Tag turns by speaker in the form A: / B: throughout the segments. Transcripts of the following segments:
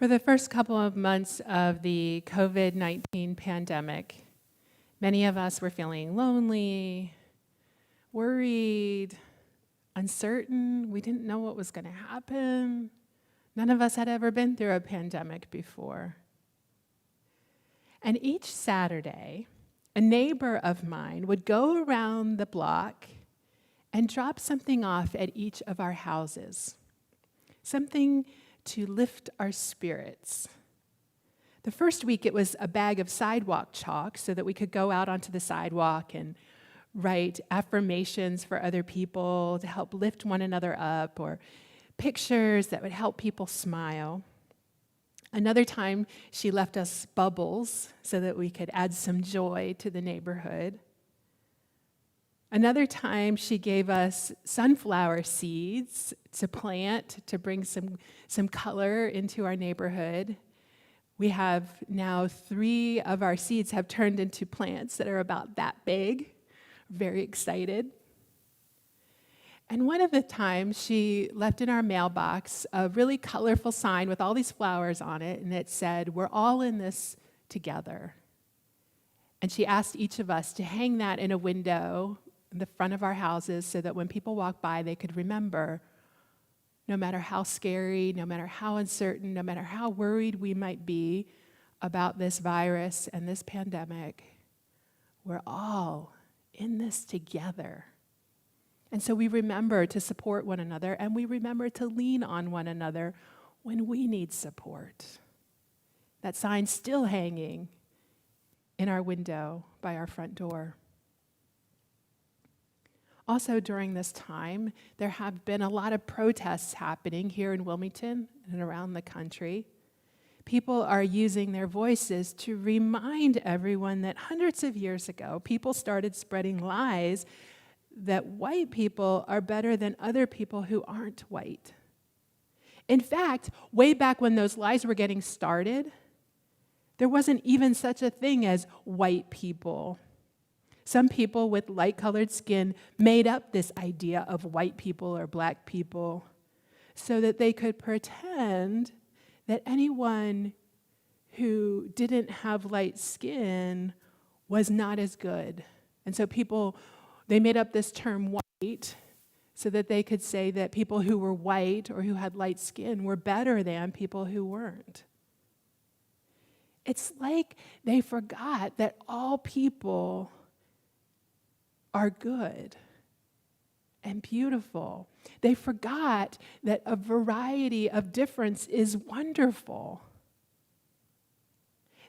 A: For the first couple of months of the COVID-19 pandemic, many of us were feeling lonely, worried, uncertain. We didn't know what was going to happen. None of us had ever been through a pandemic before. And each Saturday, a neighbor of mine would go around the block and drop something off at each of our houses, something to lift our spirits. The first week, it was a bag of sidewalk chalk so that we could go out onto the sidewalk and write affirmations for other people to help lift one another up, or pictures that would help people smile. Another time, she left us bubbles so that we could add some joy to the neighborhood. Another time, she gave us sunflower seeds to plant to bring some color into our neighborhood. We have now 3 of our seeds have turned into plants that are about that big. Very excited. And one of the times, she left in our mailbox a really colorful sign with all these flowers on it, and it said, "We're all in this together." And she asked each of us to hang that in a window in the front of our houses so that when people walk by, they could remember, no matter how scary, no matter how uncertain, no matter how worried we might be about this virus and this pandemic, we're all in this together. And so we remember to support one another, and we remember to lean on one another when we need support. That sign's still hanging in our window by our front door. Also, during this time, there have been a lot of protests happening here in Wilmington and around the country. People are using their voices to remind everyone that hundreds of years ago, people started spreading lies that white people are better than other people who aren't white. In fact, way back when those lies were getting started, there wasn't even such a thing as white people. Some people with light-colored skin made up this idea of white people or black people so that they could pretend that anyone who didn't have light skin was not as good. And so they made up this term white so that they could say that people who were white or who had light skin were better than people who weren't. It's like they forgot that all people are good and beautiful. They forgot that a variety of difference is wonderful.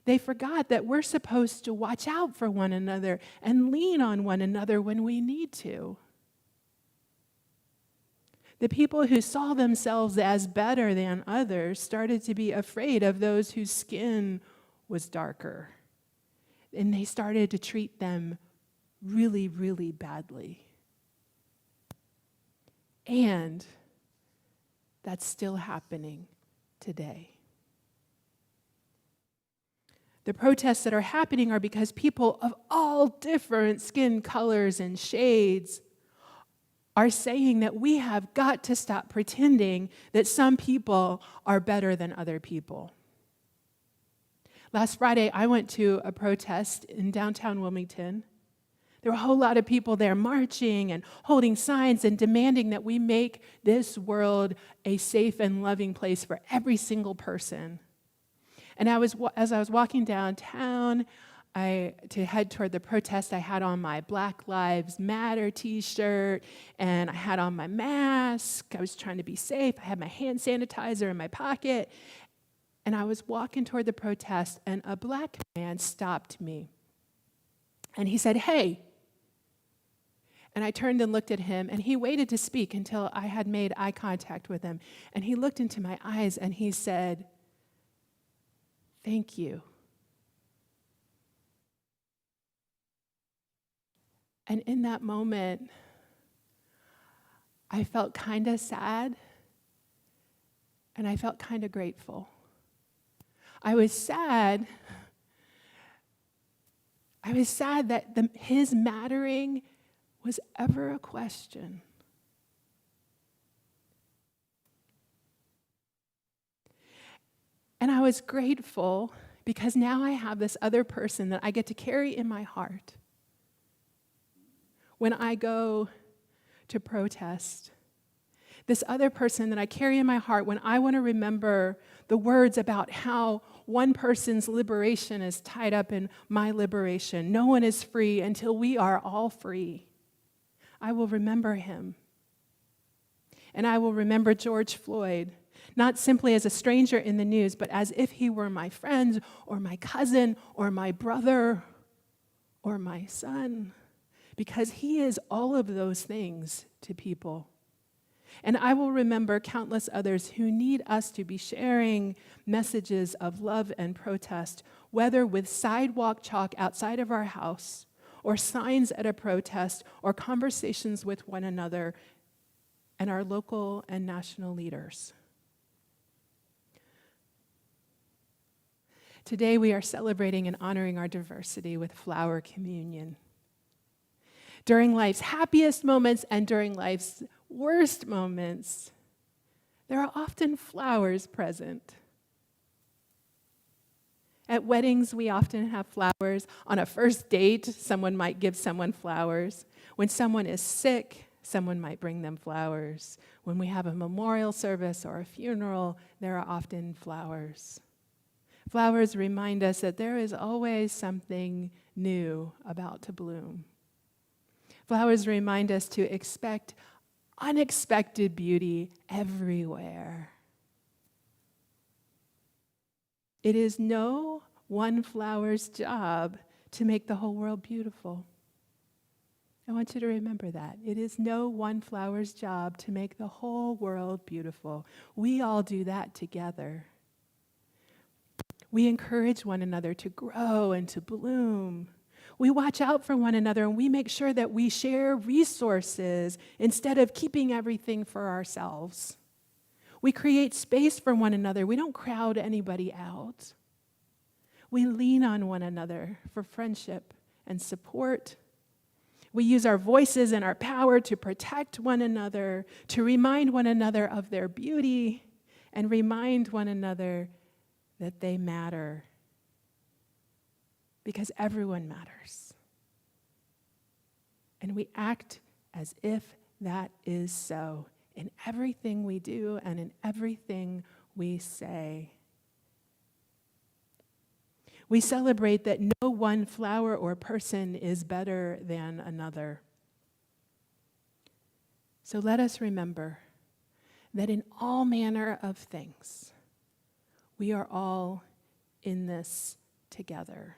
A: They forgot that we're supposed to watch out for one another and lean on one another when we need to. The people who saw themselves as better than others started to be afraid of those whose skin was darker. And they started to treat them really, really badly. And that's still happening today. The protests that are happening are because people of all different skin colors and shades are saying that we have got to stop pretending that some people are better than other people. Last Friday, I went to a protest in downtown Wilmington. There were a whole lot of people there marching and holding signs and demanding that we make this world a safe and loving place for every single person. And as I was walking downtown to head toward the protest, I had on my Black Lives Matter t-shirt, and I had on my mask. I was trying to be safe. I had my hand sanitizer in my pocket. And I was walking toward the protest, and a black man stopped me. And he said, "Hey." And I turned and looked at him, and he waited to speak until I had made eye contact with him. And he looked into my eyes, and he said, "Thank you." And in that moment, I felt kind of sad, and I felt kind of grateful. I was sad that his mattering was ever a question. And was grateful because now I have this other person that I get to carry in my heart. When I go to protest, this other person that I carry in my heart when I want to remember the words about how one person's liberation is tied up in my liberation. No one is free until we are all free. I will remember him. And I will remember George Floyd, not simply as a stranger in the news, but as if he were my friend or my cousin or my brother or my son, because he is all of those things to people. And I will remember countless others who need us to be sharing messages of love and protest, whether with sidewalk chalk outside of our house, or signs at a protest, or conversations with one another and our local and national leaders. Today we are celebrating and honoring our diversity with Flower Communion. During life's happiest moments and during life's worst moments, there are often flowers present. At weddings, we often have flowers. On a first date, someone might give someone flowers. When someone is sick, someone might bring them flowers. When we have a memorial service or a funeral, there are often flowers. Flowers remind us that there is always something new about to bloom. Flowers remind us to expect unexpected beauty everywhere. It is no one flower's job to make the whole world beautiful. I want you to remember that. It is no one flower's job to make the whole world beautiful. We all do that together. We encourage one another to grow and to bloom. We watch out for one another and we make sure that we share resources instead of keeping everything for ourselves. We create space for one another. We don't crowd anybody out. We lean on one another for friendship and support. We use our voices and our power to protect one another, to remind one another of their beauty, and remind one another that they matter. Because everyone matters. And we act as if that is so in everything we do and in everything we say. We celebrate that no one flower or person is better than another. So let us remember that in all manner of things, we are all in this together.